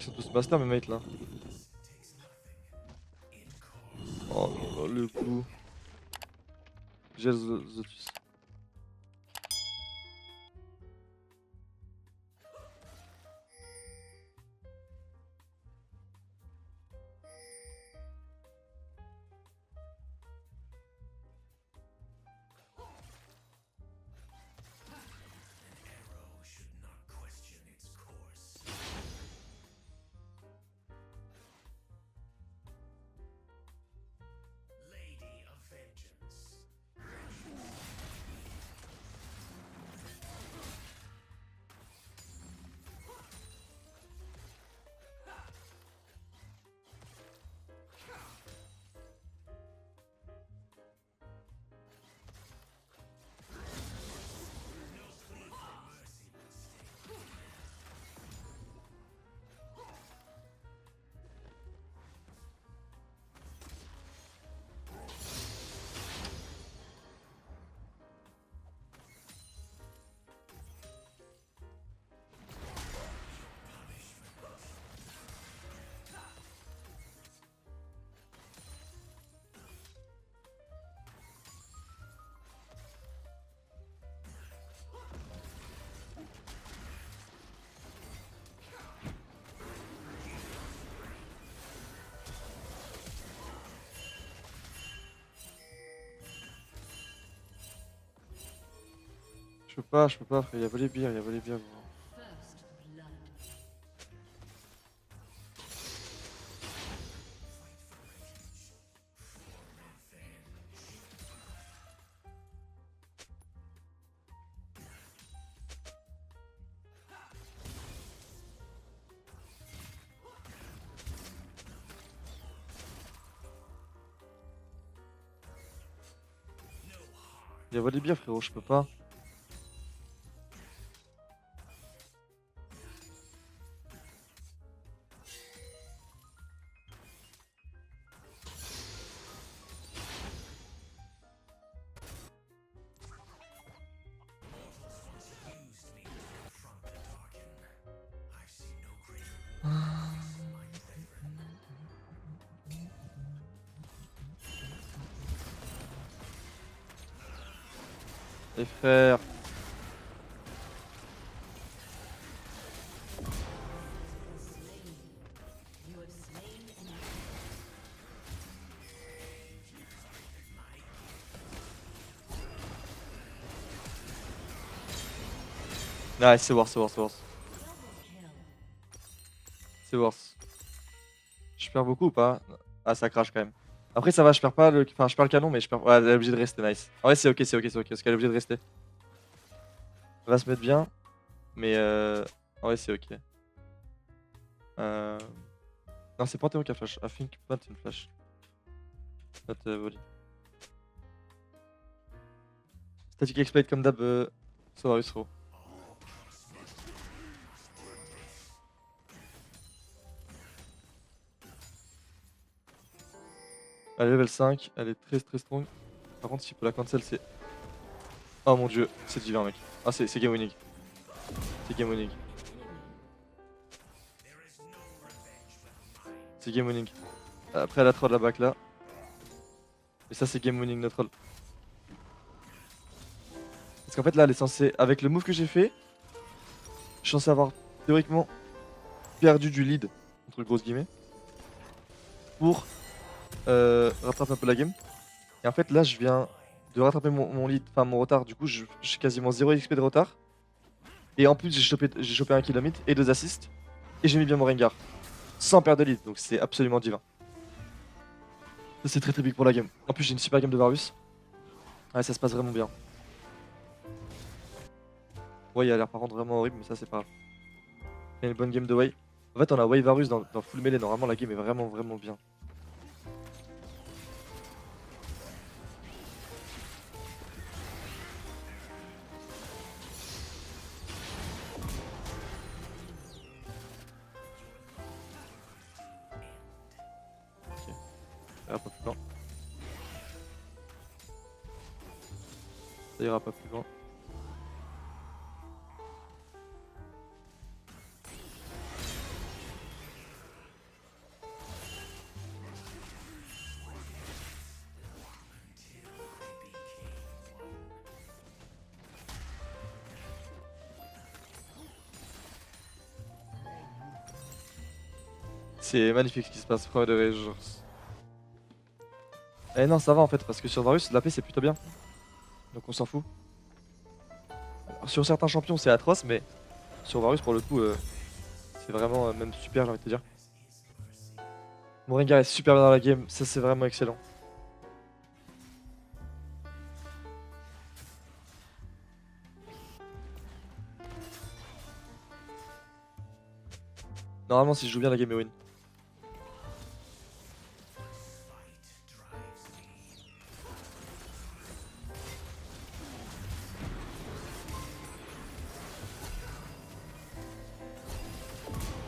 sont tous master mes mates là. Oh là, le coup. J'ai Zotus. Je peux pas frère, il y a Volibear, il y a Volibear gros. Il y a Volibear frérot, je peux pas. Les frères. Ouais, c'est worse, c'est worse, c'est worse. C'est worse. Je perds beaucoup ou pas? Ah, ça crache quand même. Après, ça va, je perds pas le. Enfin, je perds le canon, mais je perds. Ouais, elle est obligée de rester, nice. En vrai, c'est ok, c'est ok, c'est ok, parce qu'elle est obligée de rester. Elle va se mettre bien, mais en vrai, c'est ok. Euh... Non, c'est Panthéon qui a flash. I think Panthéon flash. Not Volley. Static Exploit comme d'hab, Solarus Ro. Elle est level 5, elle est très très strong. Par contre, s'il peut la cancel, c'est. Oh mon dieu, c'est divin, mec. Ah, c'est game winning. C'est game winning. C'est game winning. Après, elle a troll la back là. Et ça, c'est game winning, notre troll. Parce qu'en fait, là, elle est censée. Avec le move que j'ai fait, je suis censé avoir théoriquement perdu du lead, entre grosses guillemets, pour rattraper un peu la game. Et en fait, là, je viens de rattraper mon lead, enfin mon retard. Du coup, j'ai quasiment 0 XP de retard. Et en plus, j'ai chopé un kilomètre et 2 assists. Et j'ai mis bien mon Rengar. Sans perdre de lead, donc c'est absolument divin. Ça, c'est très très big pour la game. En plus, j'ai une super game de Varus. Ouais, ça se passe vraiment bien. Ouais, il a l'air par contre vraiment horrible, mais ça, c'est pas grave. Il y a une bonne game de Way. En fait, on a Way Varus dans full melee. Normalement, la game est vraiment vraiment bien. Ok. Ça ira pas plus loin. Ça ira pas plus loin. C'est magnifique ce qui se passe, premier degré, genre. Eh non, ça va en fait, parce que sur Varus, la paix c'est plutôt bien. Donc on s'en fout. Sur certains champions, c'est atroce, mais sur Varus, pour le coup, c'est vraiment même super, j'ai envie de te dire. Mon Rengar est super bien dans la game, ça c'est vraiment excellent. Normalement, si je joue bien la game, est win.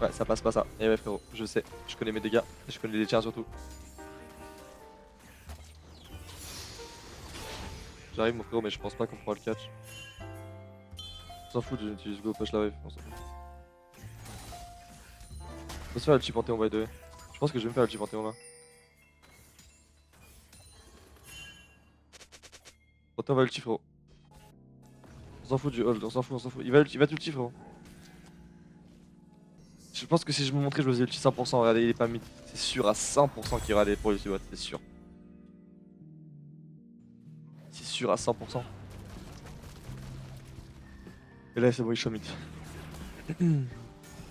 Ouais, ça passe pas ça. Et ouais, frérot, je sais, je connais mes dégâts, et je connais les tiens surtout. J'arrive, mon frérot, mais je pense pas qu'on pourra le catch. On s'en fout, j'utilise go push la wave, on s'en fout. On va se faire le chip Panthéon by the way. Je pense que je vais me faire le chip Panthéon là. Panthéon va ulti, frérot. On s'en fout du hold, on s'en fout, on s'en fout. Il va ulti, frérot. Je pense que si je me montrais, je faisais ulti 100%. Regardez, il est pas mid. C'est sûr à 100% qu'il va aller pour ulti bot, c'est sûr. C'est sûr à 100%. Et là, c'est bon, il show mid.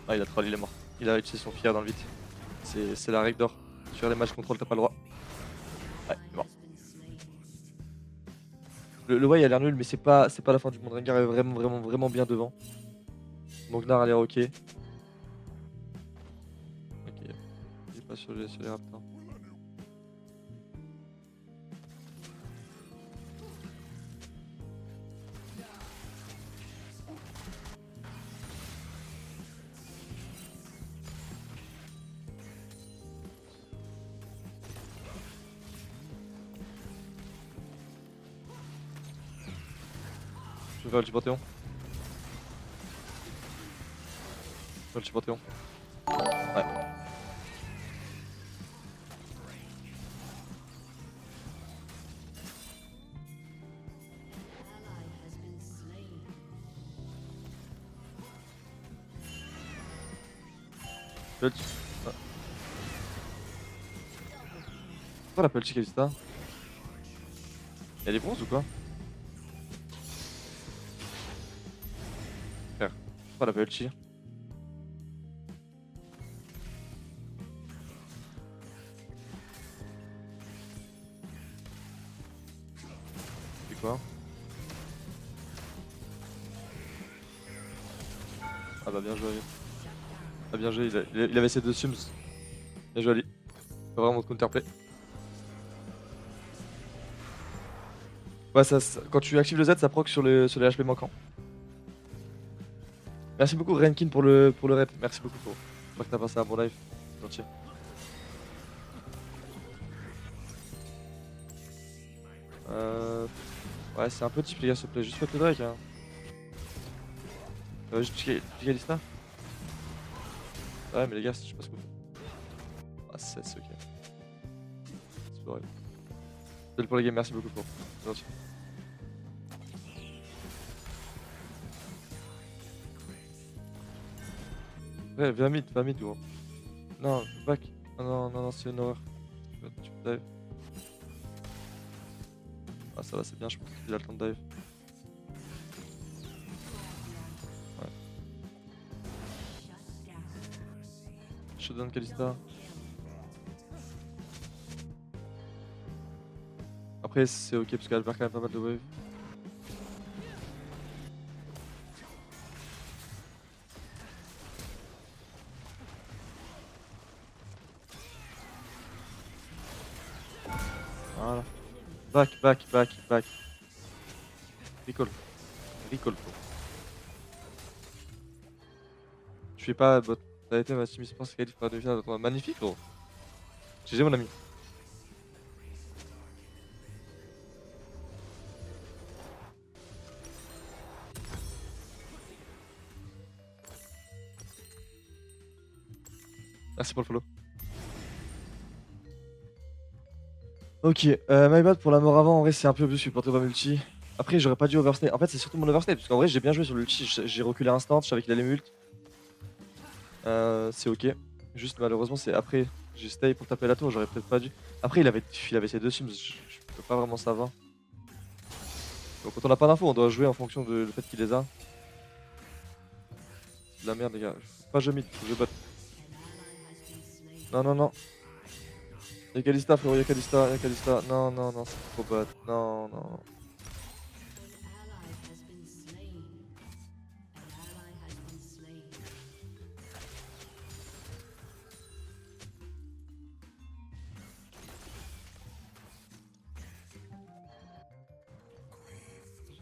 Ah, il a troll, il est mort. Il a utilisé son fier dans le vide. C'est la règle d'or. Sur les matchs contrôle, t'as pas le droit. Ouais, il est mort. Le way a l'air nul, mais c'est pas la fin du monde. Rengar est vraiment bien devant. Mognar a l'air ok. Ok. Il est pas sur les raptors. Je vais faire le Panthéon. Je vais faire le Panthéon. Ouais. Pelch. Ah. Pourquoi la Pelch Kalista? Elle est bronze ou quoi? Frère, pourquoi la Pelch? C'est quoi? Ah bah bien joué. Ah bien joué, il avait ses deux sums. Bien joué Ali. Faut vraiment counterplay. Ouais, quand tu actives le Z, ça proc sur les HP manquants. Merci beaucoup Renkin pour le raid. Merci beaucoup pour. J'espère que t'as passé un bon live. Gentil. Ouais, c'est un peu type les gars, s'il te plaît. Juste faites le Drake. Hein. Juste piquer Kalista. Ouais, mais les gars, je sais pas ce que vous faites. Ah, c'est ok. C'est horrible. Salut pour les games, merci beaucoup pour. C'est gentil. Ouais, viens mid, gros. Non, back. Non, c'est une horreur. Tu peux dive. Ah, ça va, c'est bien, je pense qu'il a le temps de dive. Ouais. Showdown Kalista. Après, c'est ok parce qu'elle perd quand même pas mal de wave. Voilà. Back. Recall. Je fais pas bot. Ça a été ma team eSports qualif pour la demi-finale de tournoi. Magnifique, gros. GG, mon ami. Merci pour le follow. Ok, my bad pour la mort avant. En vrai, c'est un peu obvious, je suis porté pas multi. Après, j'aurais pas dû overstay. En fait, c'est surtout mon overstay. Parce qu'en vrai, j'ai bien joué sur l'ulti. J'ai reculé instant. Je savais qu'il allait mult. C'est ok. Juste malheureusement c'est après. J'ai stay pour taper la tour, j'aurais peut-être pas dû. Après il avait ses deux sims, je peux pas vraiment savoir. Donc quand on a pas d'infos, on doit jouer en fonction de le fait qu'il les a. C'est de la merde les gars. Faut pas je mid, faut que je bot. Non non non. Y'a Kalista frérot, y'a Kalista, y'a Kalista. Non non non, c'est trop bot. Non non.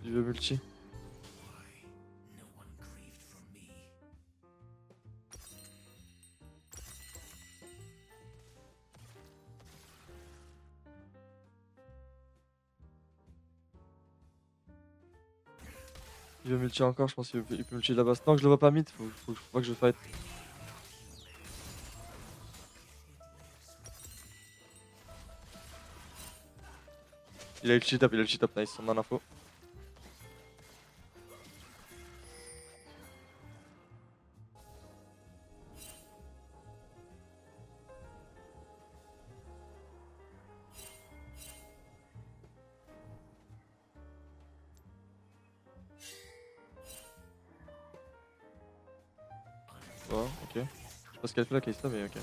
Il veut multi. Il veut multi encore, je pense qu'il peut multi là-bas. Tant que je le vois pas mid, faut pas que je fight. Il a eu le cheat up, il a le cheat up, nice, on a l'info. Ouais, ok. Je sais pas ce qu'elle fait la Kalista, mais ok.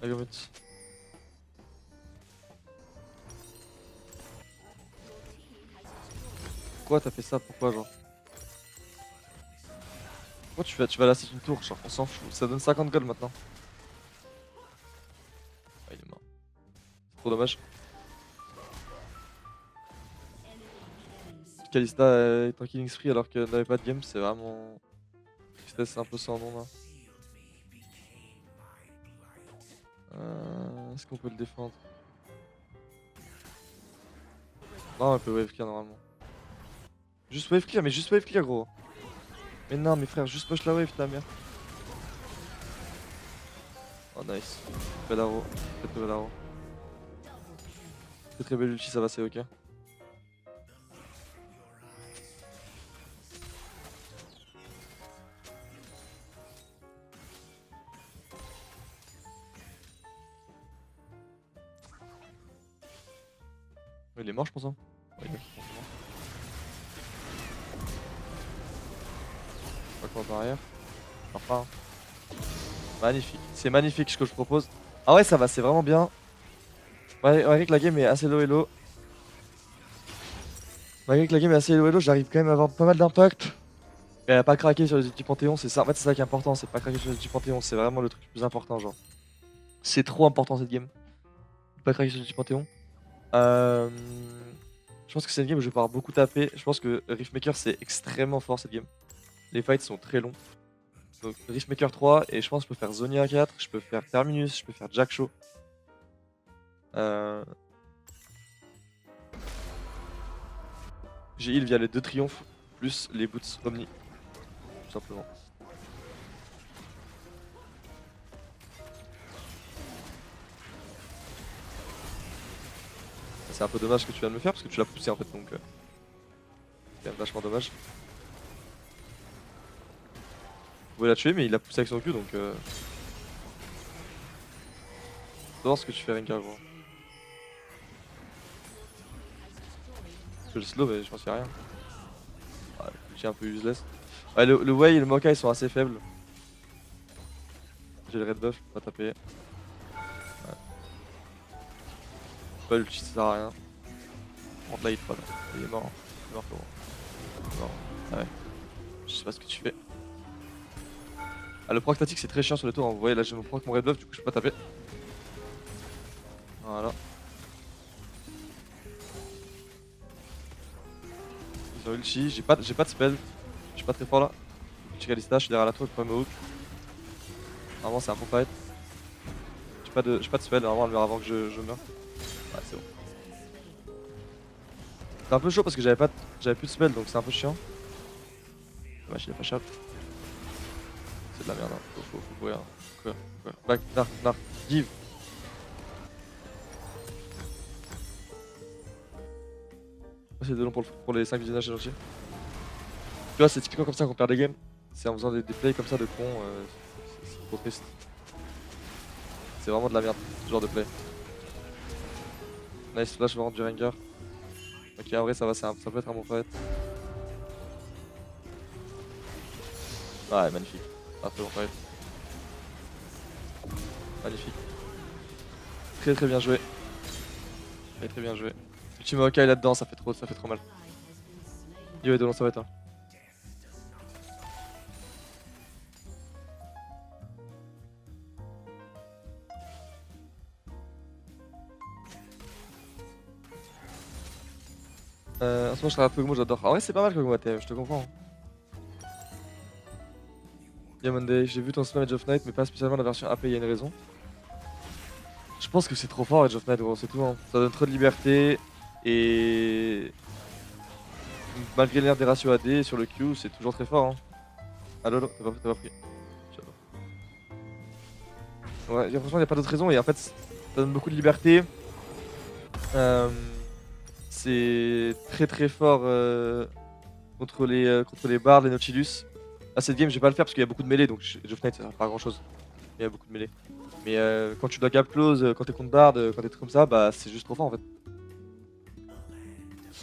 Allez, go mid. Pourquoi t'as fait ça? Pourquoi genre? Pourquoi tu vas lasser une tour? Genre, on s'en fout. Ça donne 50 gold maintenant. Ah, il est mort. C'est trop dommage. Kalista est en killing spree alors qu'elle n'avait pas de game, c'est vraiment. Tristesse, c'est un peu sans nom là. Est-ce qu'on peut le défendre? Non, on peut wave clear normalement. Juste wave clear, mais juste wave clear gros. Mais non, mes frères, juste push la wave ta mère. Oh nice. Bel arrow. Très bel arrow. Très belle ulti, ça va, c'est ok. Il est mort, je pense. Hein. Ouais, il est mort. Pas quoi par arrière. Enfin. Magnifique. C'est magnifique ce que je propose. Ah ouais, ça va, c'est vraiment bien. Malgré que la game est assez low et low. Malgré que la game est assez low et low, j'arrive quand même à avoir pas mal d'impact. Et à pas craquer sur les outils Panthéon, c'est ça. En fait, c'est ça qui est important, c'est pas craquer sur les outils Panthéon, c'est vraiment le truc le plus important, genre. C'est trop important cette game. Pas craquer sur les outils Panthéon. Euh... Je pense que c'est une game où je vais pouvoir beaucoup taper. Je pense que Riftmaker c'est extrêmement fort cette game. Les fights sont très longs. Donc Riftmaker 3 et je pense que je peux faire Zonia 4, je peux faire Terminus, je peux faire Jack Shaw. J'ai heal via les deux triomphes plus les boots Omni. Tout simplement. C'est un peu dommage ce que tu viens de me faire parce que tu l'as poussé en fait donc c'est quand même vachement dommage. Vous pouvez la tuer mais il l'a poussé avec son cul donc faut voir ce que tu fais Renka gros. Je le slow mais je pense qu'il y a rien. Ouais, le un peu useless. Ouais, le Wei et le Mokai sont assez faibles. J'ai le red buff, pas taper. Ouais. Pas l'ulti, ça sert à rien. On là il troll. Il est mort. Il est mort frérot. Il est mort. Ah ouais. Je sais pas ce que tu fais. Ah le proc statique c'est très chiant sur les tours. Hein. Vous voyez là j'ai mon proc mon red buff du coup je peux pas taper. Voilà. Ils ont ulti, j'ai pas de spell. Je suis pas très fort là. J'ai Kalista, je suis derrière la tour, je peux pas me hook. Normalement c'est un bon fight. J'ai pas de spell, normalement elle meurt avant que je meure. Ouais c'est bon. C'est un peu chaud parce que j'avais plus de spell donc c'est un peu chiant. Dommage il a pas shot. C'est de la merde, hein. Faut courir. Courir. Back, dark, give. passer de long pour les 5 visionnages, c'est gentil. Tu vois, c'est typiquement comme ça qu'on perd des games. C'est en faisant des plays comme ça de con. C'est trop triste. C'est vraiment de la merde, ce genre de play. Nice flash vraiment du Rengar. Ok, en vrai, ça va, ça peut être un bon fight. Ouais, magnifique. Ah, très bon fight. Magnifique. Très très bien joué. Très très bien joué. Ultime Hawkeye là-dedans, ça fait trop mal. Yo, et de long, ça va être. En ce moment, je regarde Kog'Maw, j'adore. En vrai, c'est pas mal Kog'Maw TM, je te comprends. Yo Monday, j'ai vu ton spam Edge of Night, mais pas spécialement la version AP, il y a une raison. Je pense que c'est trop fort Edge of Night, gros, c'est tout. Hein. Ça donne trop de liberté, et malgré l'air des ratios AD sur le Q, c'est toujours très fort. Hein. Ah lolo, t'as pas pris. Ouais, franchement, il n'y a pas d'autre raison, et en fait, ça donne beaucoup de liberté. C'est très très fort contre les bards, les Nautilus. À cette game, je vais pas le faire parce qu'il y a beaucoup de mêlées, donc Edge of Night ça sert pas à grand chose. Il y a beaucoup de mêlées. Mais quand tu dois gap close, quand t'es contre bard, quand t'es comme ça, bah c'est juste trop fort en fait.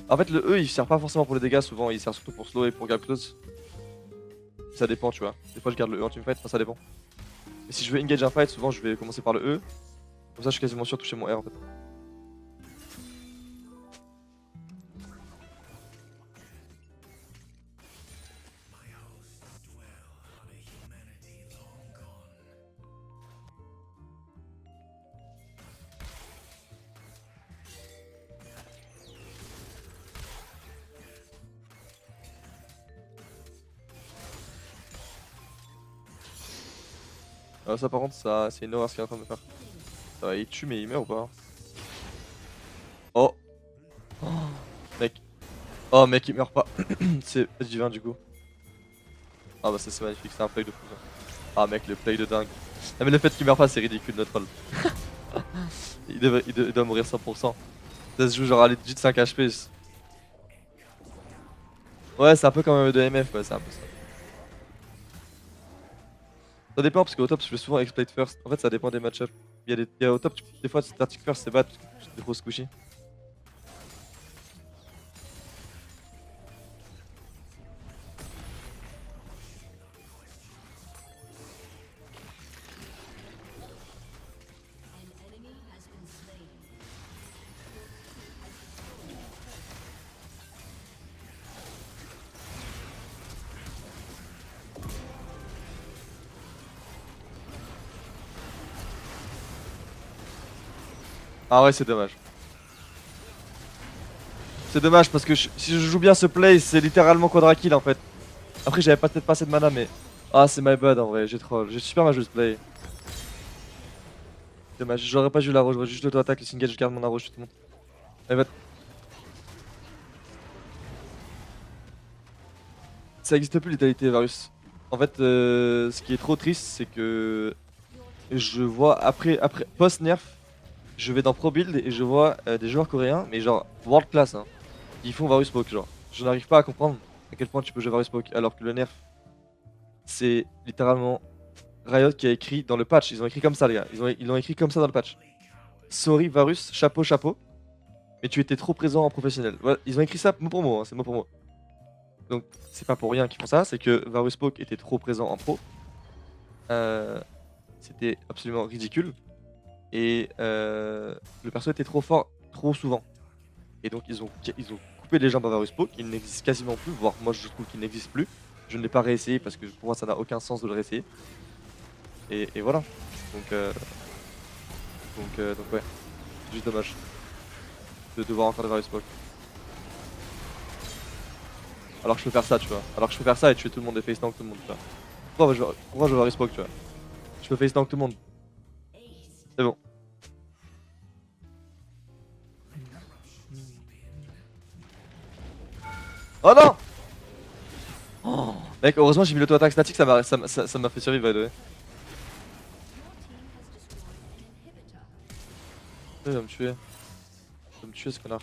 En fait, le E il sert pas forcément pour les dégâts, souvent il sert surtout pour slow et pour gap close. Ça dépend, tu vois. Des fois je garde le E en teamfight, enfin ça dépend. Mais si je veux engage un fight, souvent je vais commencer par le E. Comme ça, je suis quasiment sûr de toucher mon R en fait. Ça par contre, ça c'est une horreur ce qu'il est en train de faire. Ça va, il tue mais il meurt ou pas? Oh. Oh mec. Oh mec, il meurt pas. C'est divin du coup. Ah bah ça c'est magnifique, c'est un play de fou ça. Ah mec, le play de dingue. Ah mais le fait qu'il meurt pas c'est ridicule notre troll. Il doit mourir 100%. Ça se joue genre à legit 5 HP. Ouais, c'est un peu comme un de MF, ouais, c'est un peu ça. Ça dépend parce qu'au top je fais souvent exploit first. En fait ça dépend des match-ups. Il y a au top, des fois static first c'est bad parce que c'est trop squishy. Ah ouais, c'est dommage. C'est dommage parce que si je joue bien ce play, c'est littéralement quadra kill en fait. Après, j'avais peut-être pas assez de mana, mais. Ah, c'est my bad en vrai, j'ai troll. J'ai super mal joué ce play. Dommage, j'aurais pas joué la roche, j'aurais juste l'auto-attaque, le single, je garde mon arrow, je te montre. Eh bah, ça existe plus l'étalité Varus. En fait, ce qui est trop triste, c'est que je vois après post-nerf, je vais dans Pro Build et je vois des joueurs coréens, mais genre world class, hein. Ils font Varus Poke, genre. Je n'arrive pas à comprendre à quel point tu peux jouer Varus Poke, alors que le nerf, c'est littéralement Riot qui a écrit dans le patch. Ils ont écrit comme ça, les gars. Ils l'ont écrit comme ça dans le patch. Sorry Varus, chapeau, chapeau. Mais tu étais trop présent en professionnel. Voilà, ils ont écrit ça mot pour mot, hein, c'est mot pour mot. Donc c'est pas pour rien qu'ils font ça, c'est que Varus Poke était trop présent en pro. Euh, C'était absolument ridicule. Et le perso était trop fort, trop souvent. Et donc ils ont coupé les jambes à Varus Poke, il n'existe quasiment plus, voire moi je trouve qu'il n'existe plus. Je ne l'ai pas réessayé parce que pour moi ça n'a aucun sens de le réessayer. Et voilà. Donc, donc ouais, c'est juste dommage de devoir encore des Varus Poke. Alors que je peux faire ça, tu vois. Alors que je peux faire ça et tuer tout le monde et face tank tout le monde, tu vois. Pourquoi je vais Varus Poke, tu vois. Je peux face tank tout le monde. C'est bon. Oh non! Oh, mec, heureusement j'ai mis l'auto-attaque statique, ça m'a fait survivre by the way. Il va me tuer. Il va me tuer ce connard.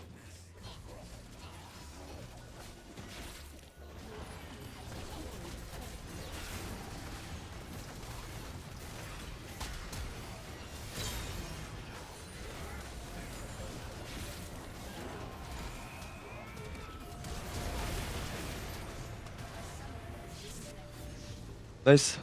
Nice.